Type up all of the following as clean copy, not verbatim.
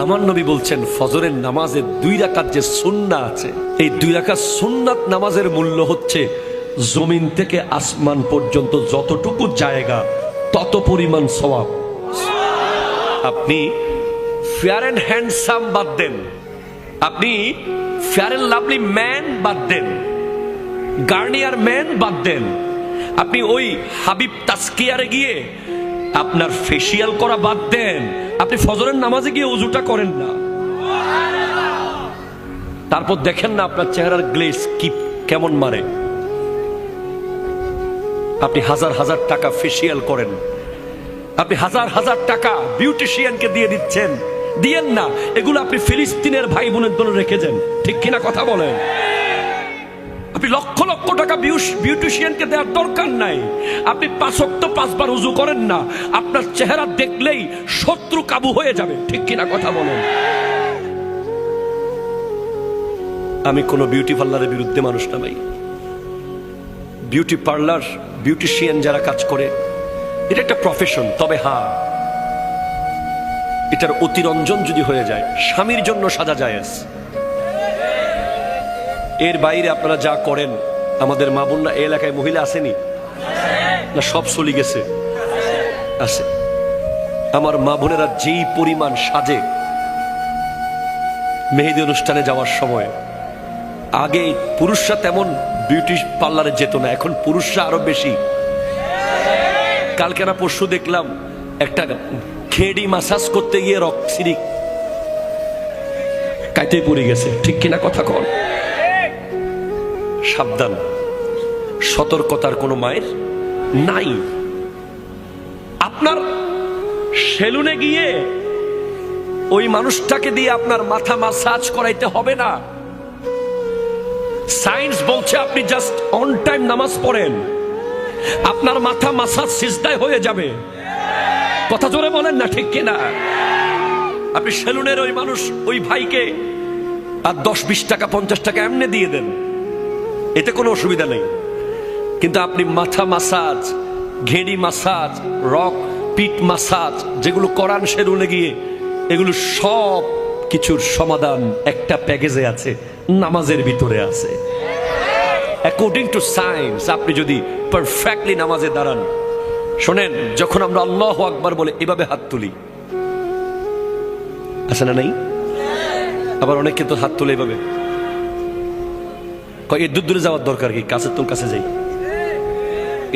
আমার নবী বলছেন ফজরের নামাজের 2 রাকাত যে সুন্নাত আছে, এই 2 রাকাত সুন্নাত নামাজের মূল্য হচ্ছে জমিন থেকে আসমান পর্যন্ত যতটুকু জায়গা তত পরিমাণ সওয়াব। আপনি ফেয়ার অ্যান্ড হ্যান্ডসাম বাদ দেন, আপনি ফেয়ার অ্যান্ড লাভলি ম্যান বাদ দেন, গার্নিয়ার ম্যান বাদ দেন, আপনি ওই হাবিব তাসকিয়ারে গিয়ে আপনার ফেসিয়াল করা বাদ দেন, আপনি ফজরের নামাজে গিয়ে ওযুটা করেন না, তারপর দেখেন না আপনার চেহারার গ্লেজ কি কেমন মারে। আপনি হাজার হাজার টাকা ফেসিয়াল করেন, আপনি হাজার হাজার টাকা বিউটিশিয়ানকে দিয়ে দিচ্ছেন, দিয়েন না, এগুলো আপনি ফিলিস্তিনের ভাই বোনের জন্য রেখে যান, ঠিক কিনা কথা বলেন? আপনি লক্ষ লক্ষ টাকা বিউটিশিয়ানকে দেওয়ার দরকার নাই। আপনি 5 ওয়াক্ত 5 বার ওযু করেন না, আপনার চেহারা দেখলেই শত্রু কাবু হয়ে যাবে, ঠিক কিনা কথা বলেন? আমি কোনো বিউটি পার্লারের বিরুদ্ধে মানুষ না ভাই। বিউটি পার্লার, বিউটিশিয়ান যারা কাজ করে, এটা একটা প্রফেশন। তবে হ্যাঁ, এটার অতিরঞ্জন যদি হয়ে যায়, স্বামীর জন্য সাজা জায়েজ। এর বাইরে আপনারা যা করেন, আমাদের মা বোনরা এই এলাকায় মহিলা আসেনি না? সব চলে গেছে, আছে। আমার মা বোনেরা যেই পরিমাণ সাজে মেহেদি অনুষ্ঠানে যাওয়ার সময়, আগে পুরুষরা তেমন বিউটি পার্লারে যেত না, এখন পুরুষরা আরো বেশি। কালকে না পরশু দেখলাম একটা খেডি মাসাজ করতে গিয়ে রক্সিরি কাইতে পড়ে গেছে, ঠিক কিনা কথা কন? সাবধান, সতর্কতার কোনো মায়ের নাই। আপনার সেলুনে গিয়ে ওই মানুষটাকে দিয়ে আপনার মাথা মাসাজ করাইতে হবে না। সায়েন্স বলছে আপনি জাস্ট অন টাইম নামাজ পড়েন, আপনার মাথা মাসাজ সিজদায় হয়ে যাবে। কথা জোরে বলেন না, ঠিক কিনা? আপনি সেলুনের ওই মানুষ, ওই ভাইকে আর 10-20 টাকা 50 টাকা এমনি দিয়ে দেন, এতে কোনো অসুবিধা নেই। কিন্তু আপনি মাথা মাসাজ, ঘেড়ি মাসাজ, রক পিট মাসাজ যেগুলো করান সেলুনে গিয়ে, এগুলো সব কিছুর সমাধান একটা প্যাকেজে আছে, নামাজের ভিতরে আছে। অ্যাকর্ডিং টু সায়েন্স আপনি যদি পারফেক্টলি নামাজে দাঁড়ান, শোনেন, যখন আমরা আল্লাহু আকবার বলে এভাবে হাত তুলি, আছে না? নাই? আবার অনেকে তো হাত তুলে এভাবে, এর দূর দূরে যাওয়ার দরকার কি? কাছে তো কাছে যাই,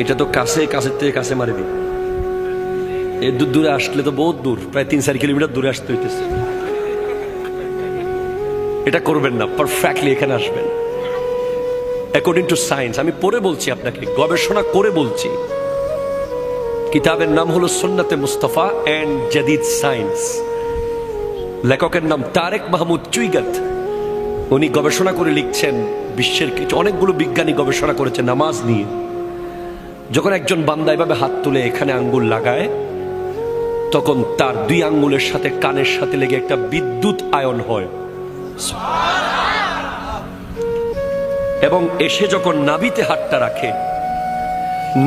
এটা তো কাছে, কাছের থেকে কাছে মারি দিই। এর দূর দূরে আসলে তো বহুত দূর, প্রায় 3-4 কিলোমিটার দূরে আসতে হইতেছে। এটা করবেন না, পারফেক্টলি এখানে আসবেন অ্যাকর্ডিং টু সায়েন্স। আমি পড়ে বলছি আপনাকে, গবেষণা করে বলছি। কিতাবের নাম হলো সুন্নাতে মুস্তাফা এন্ড জাদিদ সায়েন্স। লেখকের নাম তারেক মাহমুদ চুইগাত। উনি গবেষণা করে লিখছেন, বিশ্বের কিছু অনেকগুলো বিজ্ঞানী গবেষণা করেছে নামাজ নিয়ে। যখন একজন বান্দা এভাবে হাত তুলে এখানে আঙ্গুল লাগায়, তখন তার 2 আঙ্গুলের সাথে কানের সাথে লেগে একটা বিদ্যুৎ আয়ন হয়, এবং এসে যখন নাভিতে হাতটা রাখে,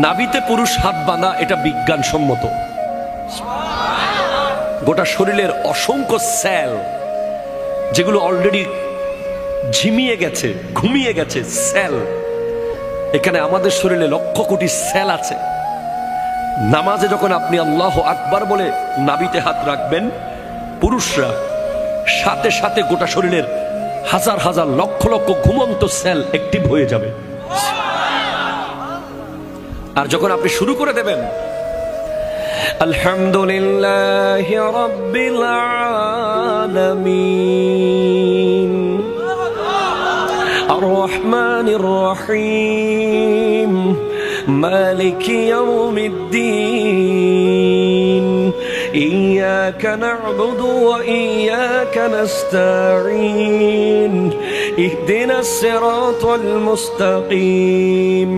নাভিতে পুরুষ হাত বাঁধা, এটা বিজ্ঞানসম্মত। গোটা শরীরের অসংখ্য সেল যেগুলো অলরেডি ঝিমিয়ে গেছে, ঘুমিয়ে গেছে, সেল, এখানে আমাদের শরীরে লক্ষ কোটি সেল আছে। নামাজে যখন আপনি আল্লাহু আকবার বলে নাভিতে হাত রাখবেন, পুরুষরা সাথে সাথে গোটা শরীরের হাজার হাজার লক্ষ লক্ষ ঘুমন্ত সেল অ্যাক্টিভ হয়ে যাবে। আর যখন আপনি শুরু করে দেবেন আলহামদুলিল্লাহি রাব্বিল আলামিন আর রহমানির রহিম মালিকি ইয়াউমিদ্দিন إياك نعبد وإياك نستعين اهدنا الصراط المستقيم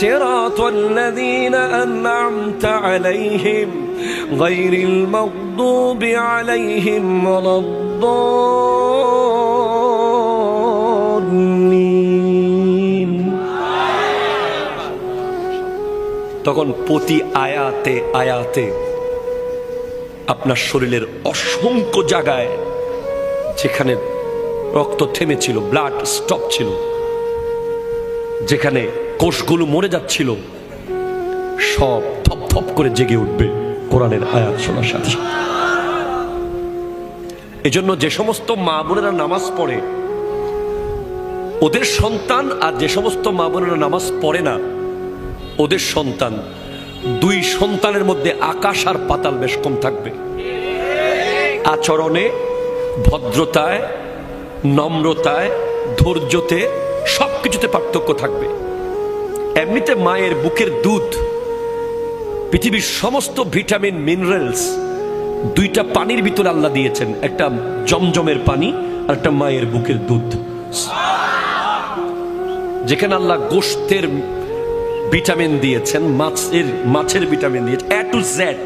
صراط الذين أنعمت عليهم غير المغضوب عليهم ولا الضالين। তখন প্রতি আয়াতে আয়াতে আপনার শরীরের অসংখ্য জায়গায় যেখানে রক্ত থেমেছিল, ব্লাড স্টপ ছিল, যেখানে কোষগুলো মরে যাচ্ছিল, সব থপ থপ করে জেগে উঠবে কোরআনের আয়াত শোনার সাথে। এজন্য যে সমস্ত মা বোনেরা নামাজ পড়ে ওদের সন্তান, আর যে সমস্ত মা বোনেরা নামাজ পড়ে না ওদের সন্তান, দুই সন্তানের মধ্যে আকাশ আর পাতাল বেশ কম থাকবে। আচরণে, ভদ্রতায়, নম্রতায়, ধৈর্যতে, সবকিছুতে পার্থক্য থাকবে। এমনিতে মায়ের বুকের দুধ, পৃথিবীর সমস্ত ভিটামিন মিনারেলস দুইটা পানির ভিতরে আল্লাহ দিয়েছেন, একটা জমজমের পানি আর একটা মায়ের বুকের দুধ। যেখানে আল্লাহ গোশতের ভিটামিন দিয়েছেন, মাছের ভিটামিন দিয়েছেন, এ টু জেড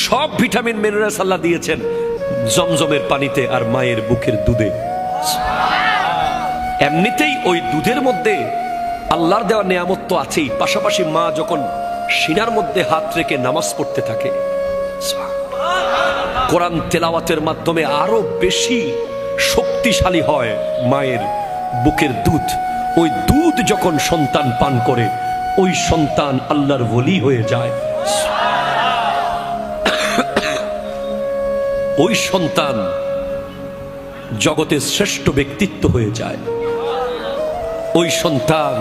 সব ভিটামিন মিনারেলস আল্লাহ দিয়েছেন জমজমের পানিতে আর মায়ের বুকের দুধে। এমনিতেই ওই দুধের মধ্যে আল্লাহর দেওয়া নিয়ামত তো আছেই, পাশাপাশি মা যখন সিনার মধ্যে হাত রেখে নামাজ পড়তে থাকে, কোরআন তেলাওয়াতের মাধ্যমে আরো বেশি শক্তিশালী হয় মায়ের বুকের দুধ। ওই দুধ যখন সন্তান পান করে ওই সন্তান আল্লাহর ওলি হয়ে যায়। ওই সন্তান জগতের শ্রেষ্ঠ ব্যক্তিত্ব হয়ে যায়। ওই সন্তান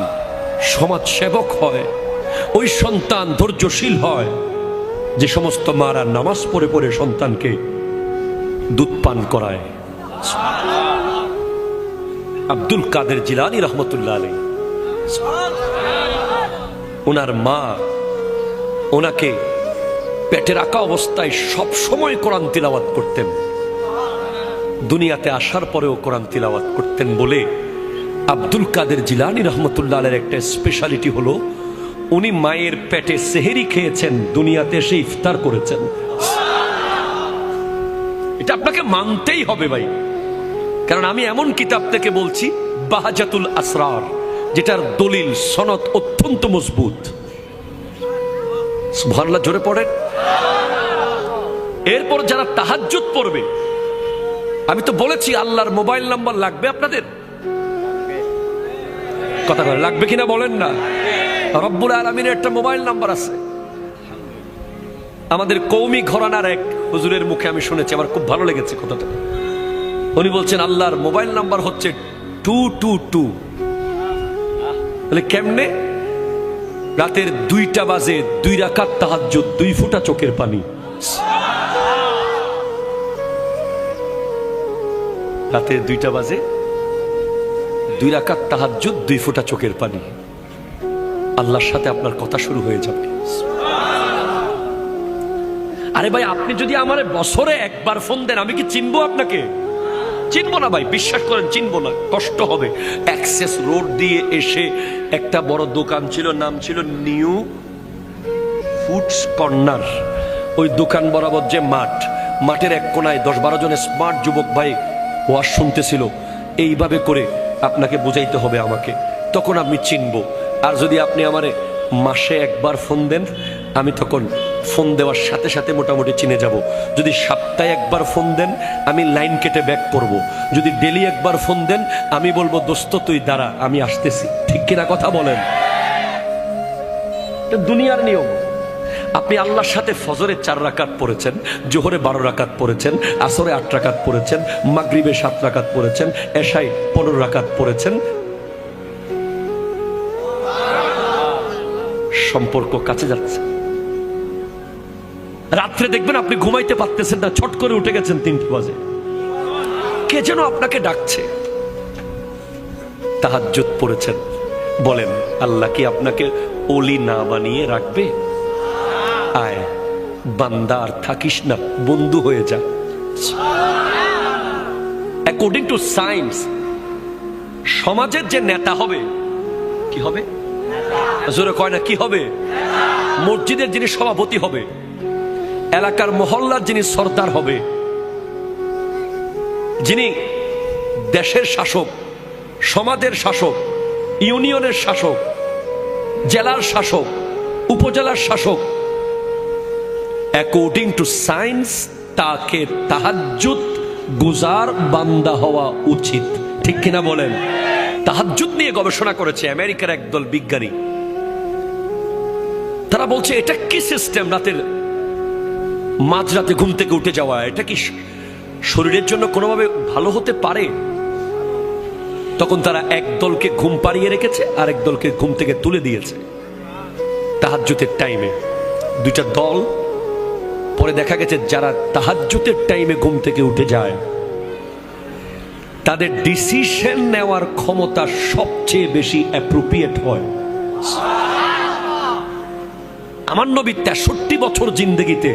সমাজ সেবক হয়। ওই সন্তান ধৈর্যশীল হয়। যে সমস্ত মারা নামাজ পড়ে পড়ে সন্তানকে দুধ পান করায়। আব্দুল কাদের জিলানী রহমতুল্লাহ আলাইহি, ওনার মা ওনাকে পেটে রাখা অবস্থায় সব সময় কোরআন তিলাওয়াত করতেন। দুনিয়াতে আসার পরেও কোরআন তিলাওয়াত করতেন বলে আব্দুল কাদের জিলানী রহমতুল্লাহ আলাইহির একটা স্পেশালিটি হলো উনি মায়ের পেটে সেহেরি খেয়েছেন, দুনিয়াতে এসে ইফতার করেছেন। এটা আপনাকে মানতেই হবে ভাই, কারণ আমি এমন কিতাব থেকে বলছি বাহাজাতুল আসরার, যেটার দলিল সনদ অত্যন্ত মজবুত। সুবহানাল্লাহ জোরে পড়েন। এরপর যারা তাহাজ্জুদ পড়বে, আমি তো বলেছি আল্লাহর মোবাইল নাম্বার লাগবে আপনাদের, কথা বলে লাগবে কিনা বলেন না। রব্বুল আলামিনের একটা মোবাইল নাম্বার আছে। আমাদের কওমি ঘরানার এক হুজুরের মুখে আমি শুনেছি, আমার খুব ভালো লেগেছে কথাটা। উনি বলছেন আল্লাহর মোবাইল নাম্বার হচ্ছে 222। বলে কেমনে? রাতের 2টা বাজে 2 রাকাত তাহাজ্জুদ, 2 ফোঁটা চোখের পানি। রাতের 2টা বাজে 2 রাকাত তাহাজ্জুদ, 2 ফোঁটা চোখের পানি। আল্লাহর সাথে আপনার কথা শুরু হয়ে যাবে। আরে ভাই, আপনি যদি আমার বছরে একবার ফোন দেন আমি কি চিনবো আপনাকে? চিনবো না ভাই, বিশ্বাস করেন চিনবো না, কষ্ট হবে। অ্যাক্সেস রোড দিয়ে এসে একটা বড় দোকান ছিল, নাম ছিল নিউ ফুডস কর্নার। ওই দোকান বরাবর যে মাঠ, মাঠের এক কোনায় 10-12 জন স্মার্ট যুবক ভাই ওয়াজ শুনতেছিল। এইভাবে করে আপনাকে বুঝাইতে হবে আমাকে, তখন আমি চিনবো। আর যদি আপনি আমারে মাসে একবার ফোন দেন, আমি তখন ফোন দেওয়ার সাথে সাথে মোটামুটি চিনে যাব। যদি সপ্তাহে একবার ফোন দেন, আমি লাইন কেটে ব্যাক করব। যদি ডেলি একবার ফোন দেন, আমি বলবো দোস্ত তুই দাঁড়া, আমি আসতেছি। ঠিক কিনা কথা বলেন? এটা দুনিয়ার নিয়ম। আপনি আল্লাহর সাথে ফজরে 4 রাকাত পড়েছেন, জোহরে 12 রাকাত পড়েছেন, আসরে 8 রাকাত পড়েছেন, মাগরিবে 7 রাকাত পড়েছেন, এশায় 15 রাকাত পড়েছেন। সম্পর্ক কাছে যাচ্ছে। রাত্রে দেখবেন আপনি ঘুমাইতে পারতেছেন না, ছট করে উঠে গেছেন 3টে বাজে, কে যেন আপনাকে ডাকছে। তাহাজ্জুদ পড়েছেন, বলেন আল্লাহ কি আপনাকে ওলি না বানিয়ে রাখবে? আয় বান্দা, আর থাকিস না, বন্ধু হয়ে যা। অ্যাকর্ডিং টু সায়েন্স, সমাজের যে নেতা হবে, কি হবে? জোরে কয় না, কি হবে? মসজিদের যিনি সভাপতি হবে, এলাকার মহল্লার যিনি সর্দার হবে, যিনি দেশের শাসক, সমাজের শাসক, ইউনিয়নের শাসক, জেলার শাসক, উপজেলার শাসক, অ্যাকর্ডিং টু সায়েন্স তাকে তাহাজ্জুদ গুজার বান্দা হওয়া উচিত, ঠিক কিনা বলেন? তাহাজ্জুদ নিয়ে গবেষণা করেছে আমেরিকার একদল বিজ্ঞানী। তারা বলছে এটা কি সিস্টেম, রাতের মাঝরাতে ঘুম থেকে উঠে যাওয়া, এটা কি শরীরের জন্য কোনোভাবে ভালো হতে পারে? তখন তারা এক দলকে ঘুম পাড়িয়ে রেখেছে আর এক দলকে ঘুম থেকে তুলে দিয়েছে তাহাজ্জুদের টাইমে, দুইটা দল। পরে দেখা গেছে যারা তাহাজ্জুদের টাইমে ঘুম থেকে উঠে যায় তাদের ডিসিশন নেওয়ার ক্ষমতা সবচেয়ে বেশি অ্যাপ্রোপ্রিয়েট হয়। আমার নবী 63 বছর জিন্দেগিতে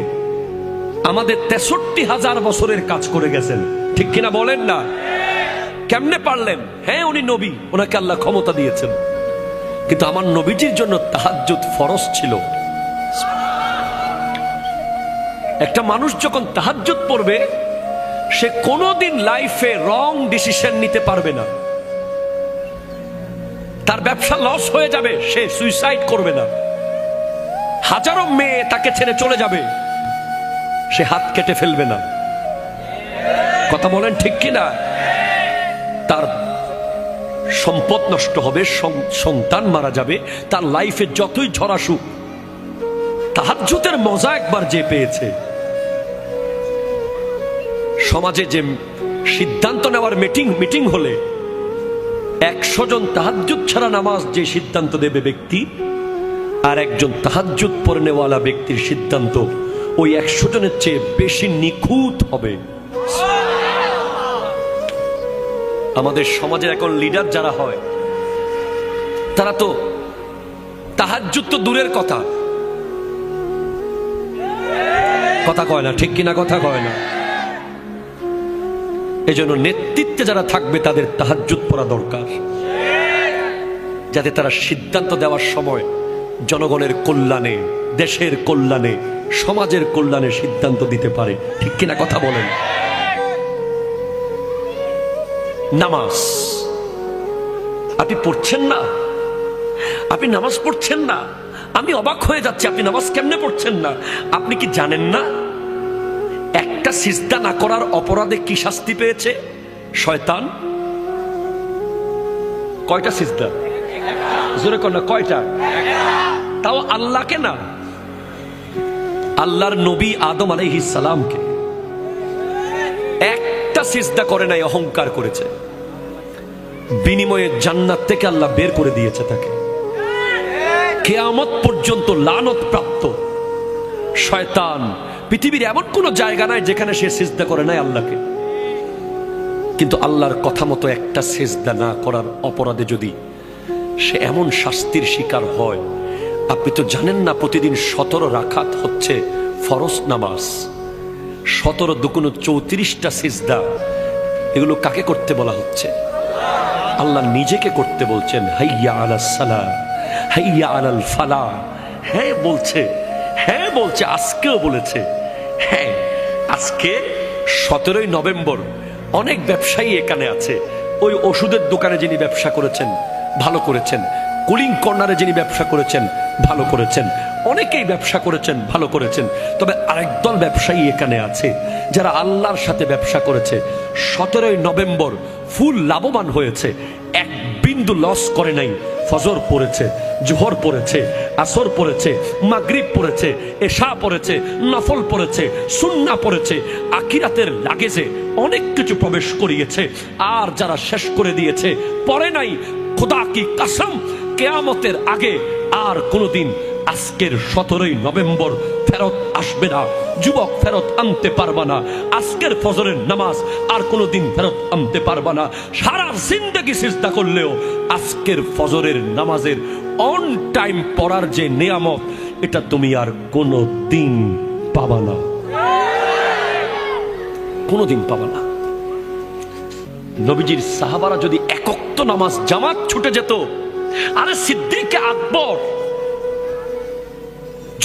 আমাদের 63,000 বছরের কাজ করে গেছেন, ঠিক কিনা বলেন না? কেমনে পারলেন? হ্যাঁ, উনি নবী, ওনাকে আল্লাহ ক্ষমতা দিয়েছেন, কিন্তু আমার নবীজির জন্য তাহাজ্জুদ ফরজ ছিল। একটা মানুষ যখন তাহাজ্জুদ পড়বে সে কোনোদিন লাইফে রং ডিসিশন নিতে পারবে না। তার ব্যবসা লস হয়ে যাবে, সে সুইসাইড করবে না। হাজারো মেয়ে তাকে ছেড়ে চলে যাবে, সে হাত কেটে ফেলবে না। কথা বলেন ঠিক কিনা? তার সম্পদ নষ্ট হবে, সন্তান মারা যাবে, তার লাইফে যতই ঝড় আসুক, তাহাজ্জুদের মজা একবার যে পেয়েছে। সমাজে যে সিদ্ধান্ত নেওয়ার মিটিং হলে 100 জন তাহাজ্জুদ ছাড়া নামাজ যে সিদ্ধান্ত দেবে ব্যক্তি, আর একজন তাহাজ্জুদ পড়নেওয়ালা ব্যক্তির সিদ্ধান্ত ওই 100 জনের চেয়ে বেশি নিখুঁত হবে। আমাদের সমাজে এখন লিডার যারা হয় তারা তো তাহাজ্জুদ তো দূরের কথা, কথা কয় না, ঠিক কিনা? কথা কয় না। এজন্য নেতৃত্বে যারা থাকবে তাদের তাহাজ্জুদ পড়া দরকার, যাতে তারা সিদ্ধান্ত দেওয়ার সময় জনগণের কল্যাণে, দেশের কল্যাণে, সমাজের কল্যাণে সিদ্ধান্ত দিতে পারে, ঠিক কিনা? কথা বলেন। নামাজ আপনি পড়ছেন না, আপনি নামাজ পড়ছেন না, আমি অবাক হয়ে যাচ্ছি। আপনি নামাজ কেমনে পড়ছেন না? আপনি কি জানেন না একটা সিজদা না করার অপরাধে কি শাস্তি পেয়েছে শয়তান? কয়টা সিজদা? জোরে কর না, কয়টা? তাও আল্লাহকে না, আল্লাহর নবী আদম আলাইহিস সালামকে। একটা সিজদা করে নাই, অহংকার করেছে, বিনিময়ে জান্নাত থেকে আল্লাহ বের করে দিয়েছে তাকে। কিয়ামত পর্যন্ত লানত প্রাপ্ত শয়তান। পৃথিবীর এমন কোন জায়গা নাই যেখানে সে সিজদা করে নাই আল্লাহকে, কিন্তু আল্লাহর কথা মতো একটা সিজদা না করার অপরাধে যদি সে এমন শাস্তির শিকার হয়, আপনি তো জানেন না প্রতিদিন 17 রাকাত হচ্ছে ফরজ নামাজ, 17 দুগুণ 34টা সিজদা। এগুলো কাকে করতে বলা হচ্ছে? আল্লাহ নিজেকে করতে বলছেন। হাইয়া আলাস সালাহ, হাইয়া আলাল ফালাহ। হ্যাঁ বলছে, হ্যাঁ বলছে, আজকেও বলেছে। হ্যাঁ, আজকে 17ই নভেম্বর অনেক ব্যবসায়ী এখানে আছে। ওই ওষুধের দোকানে যিনি ব্যবসা করেছেন ভালো করেছেন, কুলিং কর্নারে যিনি ব্যবসা করেছেন ভালো করেছেন, অনেকেই ব্যবসা করেছেন ভালো করেছেন। তবে আরেক দল ব্যবসায়ী এখানে আছে যারা আল্লাহর সাথে ব্যবসা করেছে, 17ই নভেম্বর ফুল লাভবান হয়েছে, এক বিন্দু লস করে নাই। ফজর পড়েছে, জোহর পড়েছে, আসর পড়েছে, মাগরিব পড়েছে, এশা পড়েছে, নফল পড়েছে, সুন্নাহ পড়েছে, আখিরাতের লাগেজে অনেক কিছু প্রবেশ করিয়েছে। আর যারা শেষ করে দিয়েছে, পড়ে নাই, খোদা কি কসম, কিয়ামতের আগে আর কোনোদিন আজকের 17ই নভেম্বর ফেরত আসবে না। যুবক ফেরত আনতে পারবা না আজকের ফজরের নামাজ, আর কোনোদিন ফেরত আনতে পারবা না। সারা জিন্দেগি সিজদা করলেও আজকের ফজরের নামাজের অন টাইম পড়ার যে নিয়ামত, এটা তুমি আর কোনোদিন পাবা না, কোনোদিন পাবা না। নবীজির সাহাবারা যদি এক ওয়াক্ত নামাজ জামাত ছুটে যেত, আরে সিদ্দিক আকবর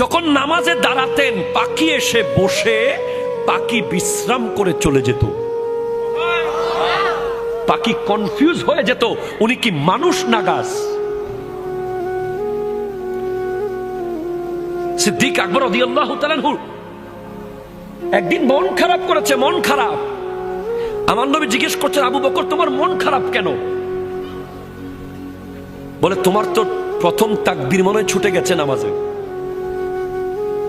যখন নামাজে দাঁড়াতেন, পাখি এসে বসে পাখি বিশ্রাম করে চলে যেত। পাখি কনফিউজ হয়ে যেত, উনি কি মানুষ না গাছ? সিদ্দিক আকবর রাদিয়াল্লাহু তাআলা আনহু একদিন মন খারাপ করেছে, মন খারাপ। আমার নবী জিজ্ঞেস করছেন, আবু বকর তোমার মন খারাপ কেন? বলে তোমার তো প্রথম তাকবীর মনে হয় ছুটে গেছে নামাজে।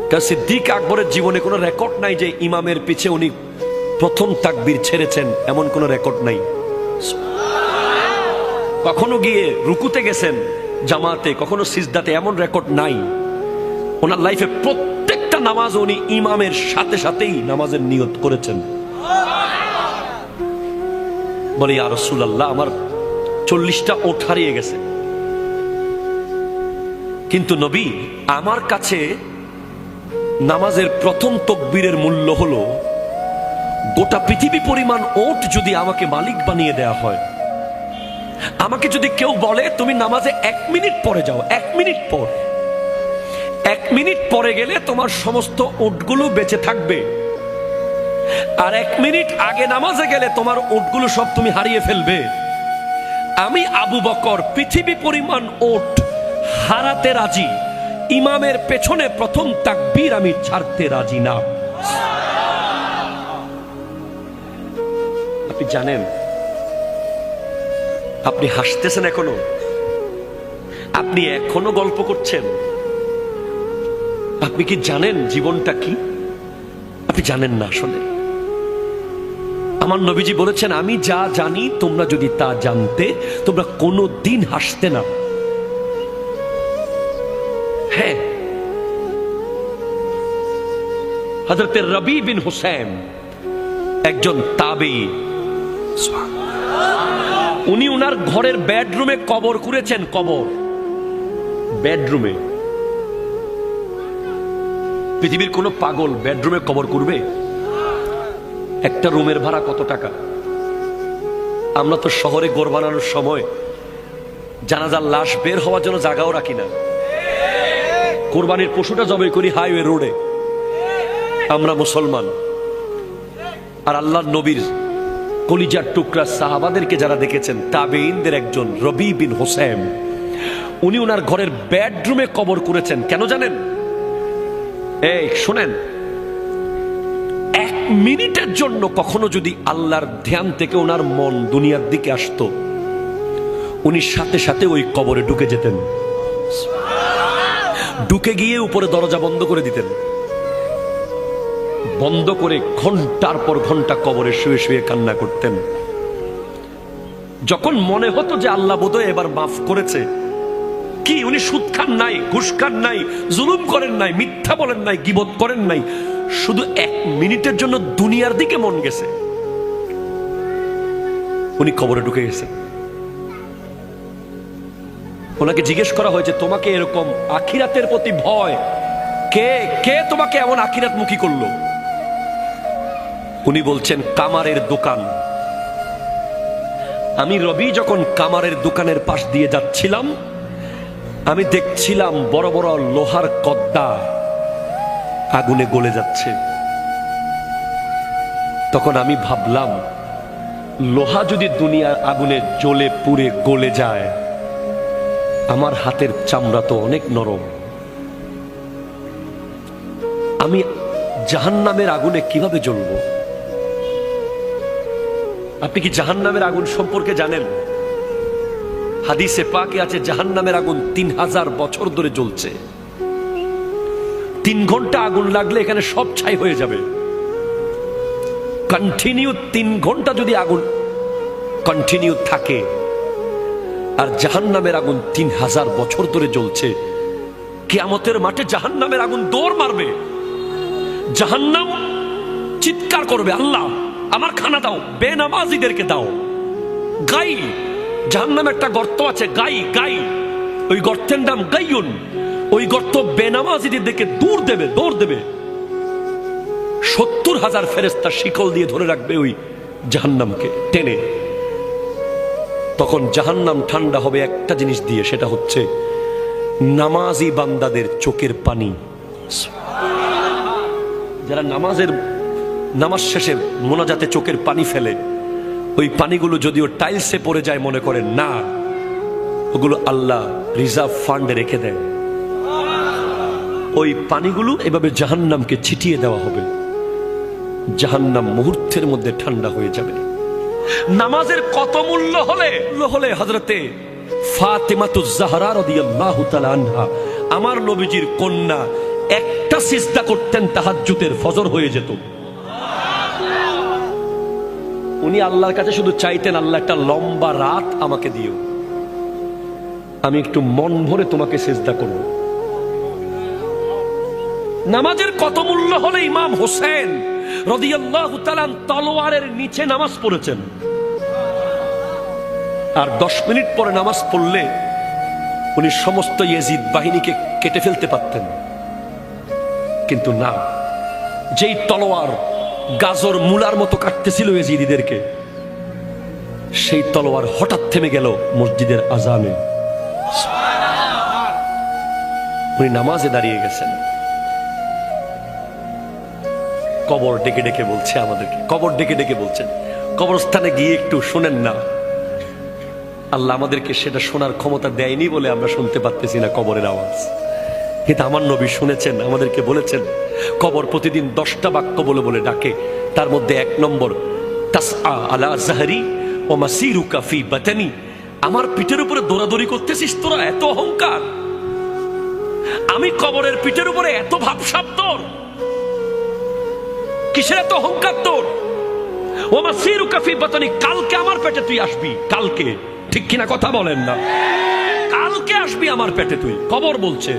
কারণ সিদ্দিক আকবরের জীবনে কোনো রেকর্ড নাই যে ইমামের পিছে উনি প্রথম তাকবীর ছেড়েছেন, এমন কোনো রেকর্ড নাই। কখনো গিয়ে রুকুতে গেছেন জামাতে, কখনো সিজদাতে, এমন রেকর্ড নাই। ওনার লাইফে প্রত্যেকটা নামাজ উনি ইমামের সাথে সাথেই নামাজের নিয়ত করেছেন। বলে ইয়া রাসূলুল্লাহ, আমার 40টা ওঠ হারিয়ে গেছে, কিন্তু নবী আমার কাছে নামাজের প্রথম তাকবীরের মূল্য হলো গোটা পৃথিবী পরিমাণ ওট যদি আমাকে মালিক বানিয়ে দেয়া হয়। আমাকে যদি কেউ বলে তুমি নামাজে 1 মিনিট পরে যাও, 1 মিনিট পর, 1 মিনিট পরে গেলে তোমার সমস্ত ওটগুলো বেঁচে থাকবে, আর 1 মিনিট আগে নামাজে গেলে তোমার ওটগুলো সব তুমি হারিয়ে ফেলবে। আমি আবু বকর পৃথিবী পরিমাণ ওট হারাতে রাজি, ইমামের পেছনে প্রথম তাকবীর আমি ছাড়তে রাজি না। আপনি জানেন, আপনি হাসতেছেন এখনো, আপনি এখনো গল্প করছেন। আপনি কি জানেন জীবনটা কি? আপনি জানেন না আসলে। আমার নবীজি বলেছেন, আমি যা জানি তোমরা যদি তা জানতে তোমরা কোনো দিন হাসতে না। হ্যাঁ, হযরত রবি বিন হুসাইন একজন তাবেঈ, উনি উনার ঘরের বেডরুমে কবর করেছেন। কবর বেডরুমে। পৃথিবীর কোন পাগল বেডরুমে কবর করবে? একটা রুমের ভাড়া কত টাকা? আমরা তো শহরে ঘর বানানোর সময় জানাজার লাশ বের হওয়ার জন্য জায়গাও রাখি না। কোরবানির পশুটা জবাই করি হাইওয়ে রোডে। আমরা মুসলমান। আর আল্লাহর নবীর কলিজার টুকরা সাহাবাদেরকে যারা দেখেছেন, তাবেঈনদের একজন রবি বিন হুসাইন, উনি ওনার ঘরের বেডরুমে কবর করেছেন। কেন জানেন? এই শুনেন, 1 মিনিটের জন্য কখনো যদি আল্লাহর ধ্যান থেকে ওনার মন দুনিয়ার দিকে আসতো, উনি সাথে সাথে ওই কবরে ঢুকে যেতেন। ঢুকে গিয়ে উপরে দরজা বন্ধ করে দিতেন, বন্ধ করে ঘন্টার পর ঘন্টা কবরে শুয়ে শুয়ে কান্না করতেন। যখন মনে হতো যে আল্লাহ বোধহয় এবার মাফ করেছে, কি উনি সুদ খান নাই, ঘুষ খান নাই, জুলুম করেন নাই, মিথ্যা বলেন নাই, গীবত করেন নাই, শুধু 1 মিনিটের জন্য দুনিয়ার দিকে মন গেছে, উনি কবরে ঢুকে গেছেন। ওনাকে জিজ্ঞেস করা হয়েছে, তোমাকে এরকম আখিরাতের প্রতি ভয় কে কে তোমাকে এমন আখিরাতমুখী করলো? উনি বলছেন, কামারের দোকান। আমি রবি যখন কামারের দোকানের পাশ দিয়ে যাচ্ছিলাম, আমি দেখছিলাম বড় বড় লোহার কদ্দা আগুনে গলে যাচ্ছে। তখন আমি ভাবলাম, লোহা যদি দুনিয়ার আগুনে জ্বলে পুড়ে গলে যায়, আমার হাতের চামড়া তো অনেক নরম, আমি জাহান্নামের আগুনে কিভাবে জ্বলবো? আপনি কি জাহান্নামের আগুন সম্পর্কে জানেন? হাদিসে পাকে আছে, জাহান্নামের আগুন 3000 বছর ধরে জ্বলছে। 3 ঘন্টা আগুন লাগলে এখানে সব ছাই হয়ে যাবে। কন্টিনিউ 3 ঘন্টা যদি আগুন কন্টিনিউ থাকে, আর জাহান্নামের আগুন 3000 বছর ধরে জ্বলছে, কিয়ামতের মাঠে জাহান্নামের আগুন দৌড় মারবে। জাহান্নাম চিৎকার করবে, আল্লাহ আমার খানা দাও, বেনামাজিদেরকে দাও। গাই, জাহান্নামে একটা গর্ত আছে, গাই গাই, ওই গর্তের নাম গাইয়ুন। ওই গর্ত বেনামাজিদের দিকে দৌড় দেবে, দৌড় দেবে। 70,000 ফেরেশতা শিকল দিয়ে ধরে রাখবে ওই জাহান্নামকে টেনে। তখন জাহান্নাম ঠান্ডা হবে একটা জিনিস দিয়ে, সেটা হচ্ছে নামাজি বান্দাদের চোখের পানি। যারা নামাজ শেষে মোনাজাতে চোখের পানি ফেলে, ওই পানিগুলো যদিও টাইলসে পড়ে যায় মনে করেন না, ওগুলো আল্লাহ রিজার্ভ ফান্ডে রেখে দেয়। ওই পানিগুলো এভাবে জাহান্নামকে ছিটিয়ে দেওয়া হবে। জাহান্নাম মুহূর্তের মধ্যে ঠান্ডা হয়ে যাবে। নামাজের কত মূল্য হলে হযরতে ফাতেমাতুজ জাহরা রাদিয়াল্লাহু তাআলা আনহা, আমার নবীজির কন্যা, একটা সিজদা করতেন তাহাজ্জুদের, ফজর হয়ে যেত। উনি আল্লাহর কাছে শুধু চাইতেন, আল্লাহ একটা লম্বা রাত আমাকে দিও, আমি একটু মন ভরে তোমাকে সিজদা করব। নামাজের কত মূল্য হলে ইমাম হোসেন রাদিয়াল্লাহু তাআলা তলোয়ারের নিচে নামাজ পড়েছেন, আর 10 মিনিট পরে নামাজ পড়লে উনি সমস্ত ইয়াজিদ বাহিনীকে কেটে ফেলতে পারতেন। কিন্তু না, যেই তলোয়ার গাজর মূলার মতো কাটতেছিল ইয়াজিদিদেরকে, সেই তলোয়ার হঠাৎ থেমে গেল মসজিদের আজানে। উনি নামাজে দাঁড়িয়ে গেছেন। কবর ডেকে ডেকে বলছে আমাদেরকে, কবর ডেকে ডেকে বলছেন, কবরস্থানে গিয়ে একটু শোনেন না। আল্লাহ আমাদেরকে সেটা শোনার ক্ষমতা দেয়নি বলে আমরা শুনতে পারতেছি না কবরের আওয়াজ। কিন্তু আমার নবী শুনেছেন, আমাদেরকে বলেছেন কবর প্রতিদিন 10টা বাক্য বলে বলে ডাকে। তার মধ্যে 1 নম্বর, তাসআ আলা জাহরি ওয়া মাসিরুকা ফি বাতানি, আমার পিঠের উপরে দৌড়াদৌড়ি করতেছিস তোরা, এত অহংকার। আমি কবরের পিঠের উপরে এত ভাবসাব তোর, কিসের এত অহংকার তোর? ওয়া মাসিরুকা ফি বাতানি, কালকে আমার পেটে তুই আসবি, কালকে। ঠিক কিনা কথা বলেন না? কালকে আসবি আমার পেটে তুই, কবর বলছে।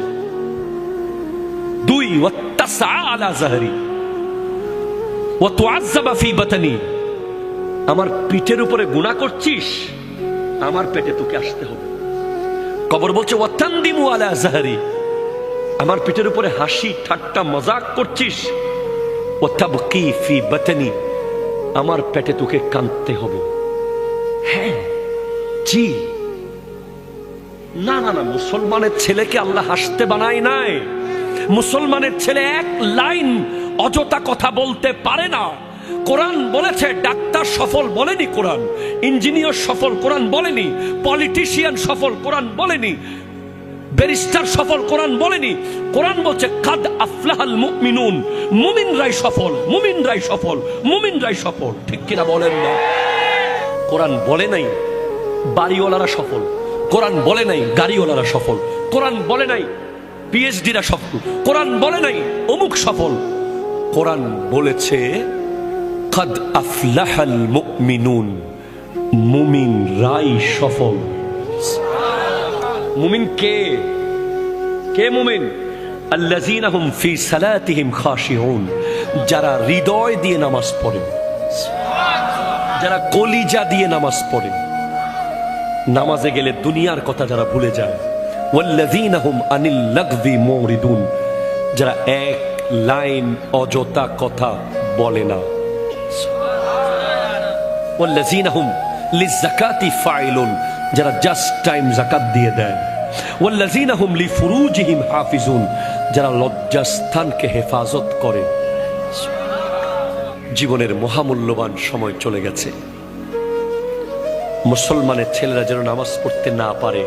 2, ওয়াত্তাসআ আলা জাহরি ওয়া তুআজ্জাবা ফি বাতানি, আমার পিঠের উপরে গুনাহ করছিস, আমার পেটে তোকে আসতে হবে। কবর বলছে ওয়াতানদিমু আলা জাহরি, আমার পিঠের উপরে হাসি ঠাট্টা মজাক করছিস, ওয়াতাবকি ফি বাতানি, আমার পেটে তোকে কাঁদতে হবে। হ্যাঁ, জি, না না না, মুসলমানের ছেলেকে আল্লাহ হাসতে বানায় নাই। মুসলমানের ছেলে এক লাইন অযথা কথা বলতে পারে না। কোরআন বলেছে ডাক্তার সফল বলেনি, কোরআন ইঞ্জিনিয়ার সফল কোরআন বলেনি, পলিটিশিয়ান সফল কোরআন বলেনি, ব্যারিস্টার সফল কোরআন বলেনি। কোরআন বলছে কাদ আফলাহাল মুমিনুন, মুমিনরাই সফল, মুমিনরাই সফল, মুমিনরাই সফল। ঠিক কিনা বলেন না? কোরআন বলে নাই বাড়িওয়ালারা সফল, কোরআন বলে নাই গাড়িওয়ালারা সফল, কোরআন বলে নাই পিএইচডিরা সফল, কোরআন বলে নাই অমুক সফল। কোরআন বলেছে কাদ আফলাহাল মুমিনুন, মুমিনরাই সফল। মুমিন কে? কে মুমিন? আল্লাযীনা হুম ফি সালাতিহিম খাশিউন, যারা হৃদয় দিয়ে নামাজ পড়ে, যারা কলিজা দিয়ে নামাজ পড়ে, নামাজে গেলে দুনিয়ার কথা যারা ভুলে যায়। ওয়াল্লাযীনা হুম আনিল লাগযি মুরিদুন, যারা এক লাইন অযথা কথা বলে না। ওয়াল্লাযীনা হুম লিযাকাতি ফাইলুন, যারা জাস্ট টাইম যাকাত দিয়ে দেয়। ওয়াল্লাযীনা হুম লিফুরুজিহিম হাফিজুন, যারা লজ্জাস্থানকে হেফাজত করে। জীবনের মহামূল্যবান সময় চলে গেছে। মুসলমানের ছেলেরা যেন নামাজ পড়তে না পারে,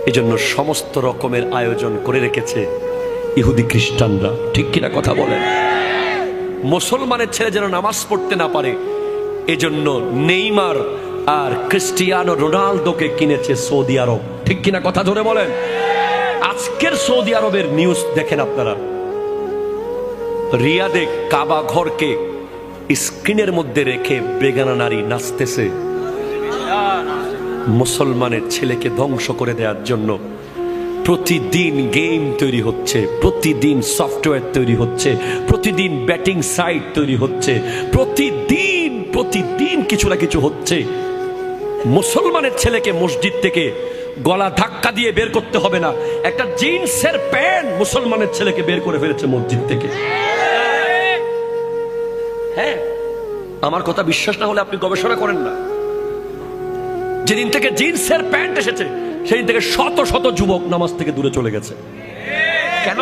এজন্য সমস্ত রকমের আয়োজন করে রেখেছে ইহুদি খ্রিস্টানরা। ঠিক কিনা কথা বলেন? মুসলমানের ছেলে যেন নামাজ পড়তে না পারে, এজন্য নেইমার আর ক্রিস্টিয়ানো রোনালদোকে কিনেছে সৌদি আরব। ঠিক কিনা কথা ধরে বলেন? আজকের সৌদি আরবের নিউজ দেখেন আপনারা, রিয়াদে কাবা ঘরকে স্ক্রিনের মধ্যে রেখে বেগানা নারী নাচতেছে। মুসলমানের ছেলেকে ধ্বংস করে দেওয়ার জন্য প্রতিদিন গেম তৈরি হচ্ছে, প্রতিদিন সফটওয়্যার তৈরি হচ্ছে, প্রতিদিন ব্যাটিং সাইট তৈরি হচ্ছে, প্রতিদিন প্রতিদিন কিছু না কিছু হচ্ছে। মুসলমানের ছেলেকে মসজিদ থেকে গলা ধাক্কা দিয়ে বের করতে হবে না, একটা জিন্সের প্যান্ট মুসলমানের ছেলেকে বের করে ফেলেছে মসজিদ থেকে। হ্যাঁ, আমার কথা বিশ্বাস না হলে আপনি গবেষণা করেন না। যেদিন থেকে জিন্সের প্যান্ট এসেছে সেদিন থেকে শত শত যুবক নামাজ থেকে দূরে চলে গেছে। কেন?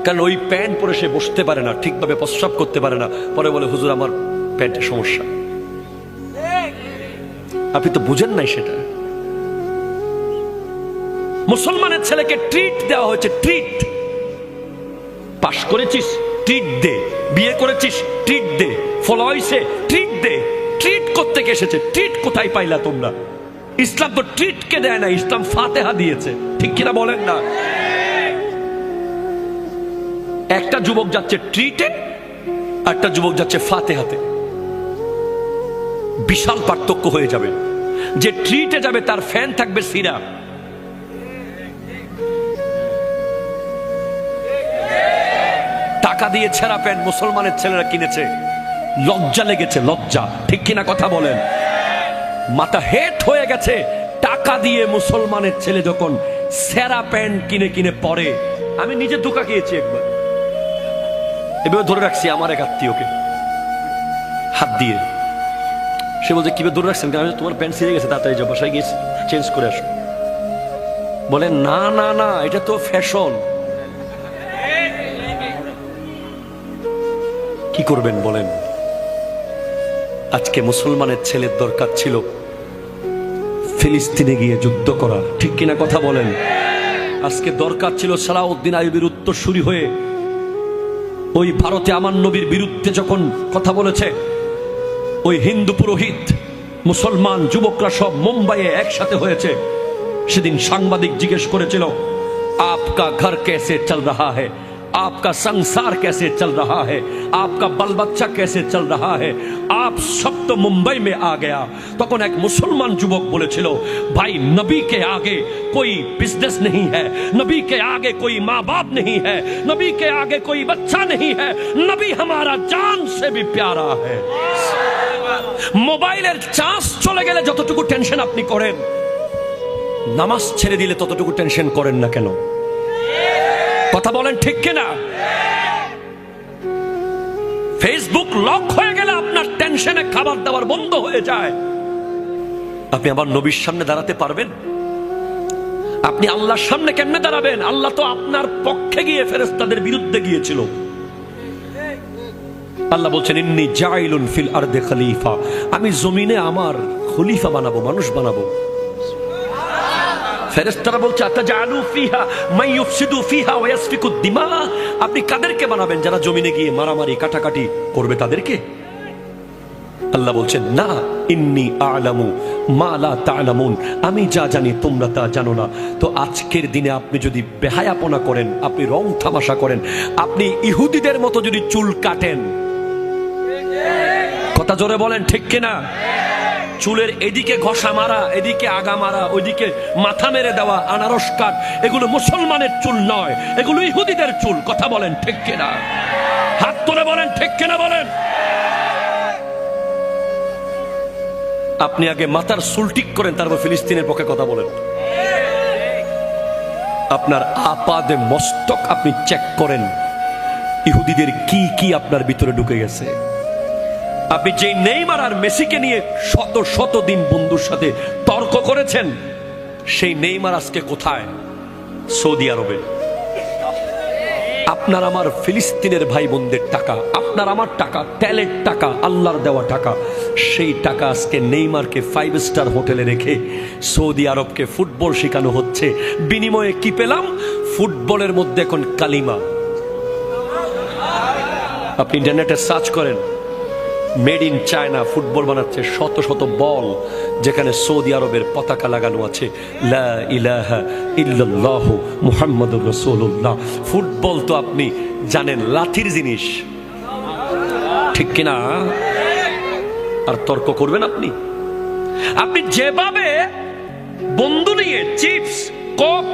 কারণ ওই প্যান্ট পরে সে বসতে পারে না, ঠিকভাবে প্রস্রাব করতে পারে না, পরে বলে হুজুর আমার প্যান্টের সমস্যা। আপনি তো বুঝেন নাই সেটা। মুসলমানের ছেলেকে ট্রিট দেওয়া হয়েছে, ট্রিট। পাশ করেছিস ট্রিট দে, বিয়ে করেছিস ট্রিট দে, ফলো হইছে ট্রিট দে। ট্রিট করতে এসেছে, ট্রিট কোথায় পাইলা তোমরা? ইসলাম তো ট্রিটকে দেয় না, ইসলাম ফাতেহা দিয়েছে, ঠিক কিনা বলেন না? একটা যুবক যাচ্ছে ট্রিটে, একটা যুবক যাচ্ছে ফাতেহাতে। বিশাল পার্থক্য হয়ে যাবে। যে ট্রিটে যাবে তার ফ্যান থাকবে সিরা, টাকা দিয়ে ছেঁড়া প্যান্ট মুসলমানের ছেলেরা কিনেছে, লজ্জা লেগেছে, লজ্জা, ঠিক কিনা কথা বলেন? মাথা হেট হয়ে গেছে। টাকা দিয়ে মুসলমানের ছেলে যখন ছেঁড়া প্যান্ট কিনে কিনে পরে, আমি নিজে ধোকা খেয়েছি একবার, এভাবে ধরে রাখছি আমার এক আত্মীয়কে হাত দিয়ে। সে বলছে কিভাবে ধরে রাখছেন? তোমার প্যান্ট ছিঁড়ে গেছে, তাড়াতাড়ি যাও, বাসায় গিয়ে চেঞ্জ করে আসো। বলে না না না, এটা তো ফ্যাশন। কি করবেন বলেন? আজকে মুসলমানের ছেলের দরকার ছিল ফিলিস্তিনে গিয়ে যুদ্ধ করা, ঠিক কিনা কথা বলেন? আজকে দরকার ছিল সালাউদ্দিন আইয়ুবের উত্তরসূরি হয়ে ওই ভারতে আমার নবীর বিরুদ্ধে যখন কথা বলেছে, ওই হিন্দু পুরোহিত মুসলমান যুবকরা সব মুম্বাইয়ে একসাথে হয়েছে। সেদিন সাংবাদিক জিজ্ঞেস করেছিল, আপকা ঘর कैसे चल रहा है, आपका संसार कैसे चल रहा है, आपका बाल बच्चा कैसे चल रहा है, आप सब तो मुंबई में आ गया। তখন এক মুসলমান যুবক বলেছিল, भाई नबी के आगे कोई बिजनेस नहीं है, नबी के आगे कोई माँ बाप नहीं है, नबी के आगे कोई बच्चा नहीं है, नबी हमारा जान से भी प्यारा है। মোবাইলের চার্জ চলে গেলে যতটুকু টেনশন আপনি করেন, নামাজ ছেড়ে দিলে ততটুকু টেনশন করেন না কেন? কথা বলেন ঠিক কিনা? ফেসবুক লক হয়ে গেলে আপনার টেনশনে খাবার দাবার বন্ধ হয়ে যায়। আপনি আবার নবীর সামনে দাঁড়াতে পারবেন? আপনি আল্লাহর সামনে কেমনে দাঁড়াবেন? আল্লাহ তো আপনার পক্ষে গিয়ে ফেরেশতাদের বিরুদ্ধে গিয়েছিল। আল্লাহ বলছেন, ইন্নী জাইলুন ফিল আরদে খলিফা, আমি জমিনে আমার খলিফা বানাবো, মানুষ বানাবো। ফেরেশতারা বলছে, আতাজালু ফিহা মান ইউফসিদু ফিহা ওয়া ইয়াসফিকু দিমা, আপনি কাদেরকে বানাবেন যারা জমিনে গিয়ে মারামারি কাটাকাটি করবে তাদেরকে? আল্লাহ বলছেন, না, ইন্নী আ'লামু মা লা তা'লামুন, আমি যা জানি তোমরা তা জানো না। তো আজকের দিনে আপনি যদি বেহায়াপনা করেন, আপনি রং তামাশা করেন, আপনি ইহুদিদের মতো যদি চুল কাটেন, কথা জোরে বলেন ঠিক কিনা? চুলের এদিকে ঘষা মারা, এদিকে আগা মারা, ওইদিকে মাথা মেরে দেওয়া, আনারস কাট, এগুলো মুসলমানের চুল নয়, এগুলো ইহুদিদের চুল। কথা বলেন ঠিক কিনা? হাত তুলে বলেন ঠিক কিনা বলেন। আপনি আগে মাথার চুল ঠিক করেন, তারপর ফিলিস্তিনের পক্ষে কথা বলেন। আপনার আপাদে মস্তক আপনি চেক করেন, ইহুদিদের কি কি আপনার ভিতরে ঢুকে গেছে। আপনি যে নেইমার আর মেসিকে নিয়ে শত শত দিন বন্ধুর সাথে তর্ক করেছেন, সেই নেইমার আজকে কোথায়? সৌদি আরবে। আপনার আমার ফিলিস্তিনের ভাই বোনদের টাকা, আপনার আমার টাকা, তেলের টাকা, আল্লাহর দেওয়া টাকা, সেই টাকা আজকে নেইমারকে 5 স্টার হোটেলে রেখে সৌদি আরবকে ফুটবল শেখানো হচ্ছে। বিনিময়ে কি পেলাম? ফুটবলের মধ্যে এখন কালিমা। আপনি ইন্টারনেটে সার্চ করেন, মেড ইন চায়না ফুটবল বানাচ্ছে, শত শত বল যেখানে সৌদি আরবের পতাকা লাগানো আছে, লা ইলাহা ইল্লাল্লাহু মুহাম্মাদুর রাসূলুল্লাহ। ফুটবল তো আপনি জানেন লাঠির জিনিস, ঠিক কিনা? আর তর্ক করবেন আপনি? আপনি যেভাবে বন্ধু নিয়ে চিপস, কোক,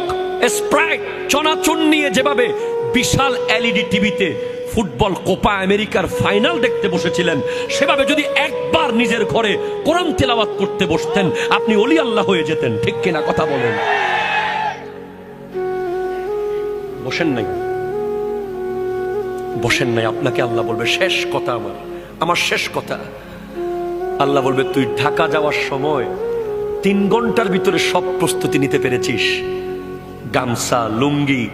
স্প্রাইট, চনাচুর নিয়ে যেভাবে বিশাল এলইডি টিভিতে ফুটবল কোপা আমেরিকার ফাইনাল দেখতে বসেছিলেন, সেভাবে যদি একবার নিজের ঘরে কোরআন তেলাওয়াত করতে বসতেন, আপনি ওলি আল্লাহ হয়ে যেতেন, ঠিক কিনা? কথা বলেন। বসেন নাই, বসেন নাই। আপনাকে আল্লাহ বলবে, শেষ কথা, আমার শেষ কথা। আল্লাহ বলবে, তুই ঢাকা যাওয়ার সময় 3 ঘন্টার ভিতরে সব প্রস্তুতি নিতে পেরেছিস, গামছা, লুঙ্গি,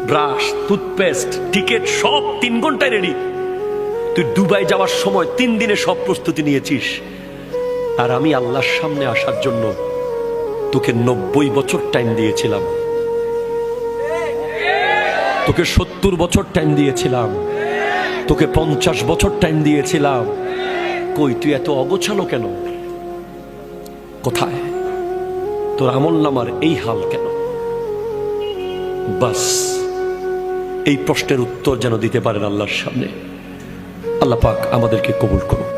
ব্রাশ, টুথপেস্ট, টিকিট সব 3 ঘন্টায় রেডি। তুই দুবাই যাওয়ার সময় 3 দিনে সব প্রস্তুতি নিয়েছিস। আর আমি আল্লাহর সামনে আসার জন্য তোকে 90 বছর টাইম দিয়েছিলাম, তোকে 70 বছর টাইম দিয়েছিলাম, তোকে 50 বছর টাইম দিয়েছিলাম, কই তুই এত অগোছালো কেন? কোথায় তোর আমলনামার এই হাল কেন? বাস এই প্রশ্নের উত্তর যেন দিতে পারেন আল্লাহর সামনে। আল্লাহ পাক আমাদেরকে কবুল করুন।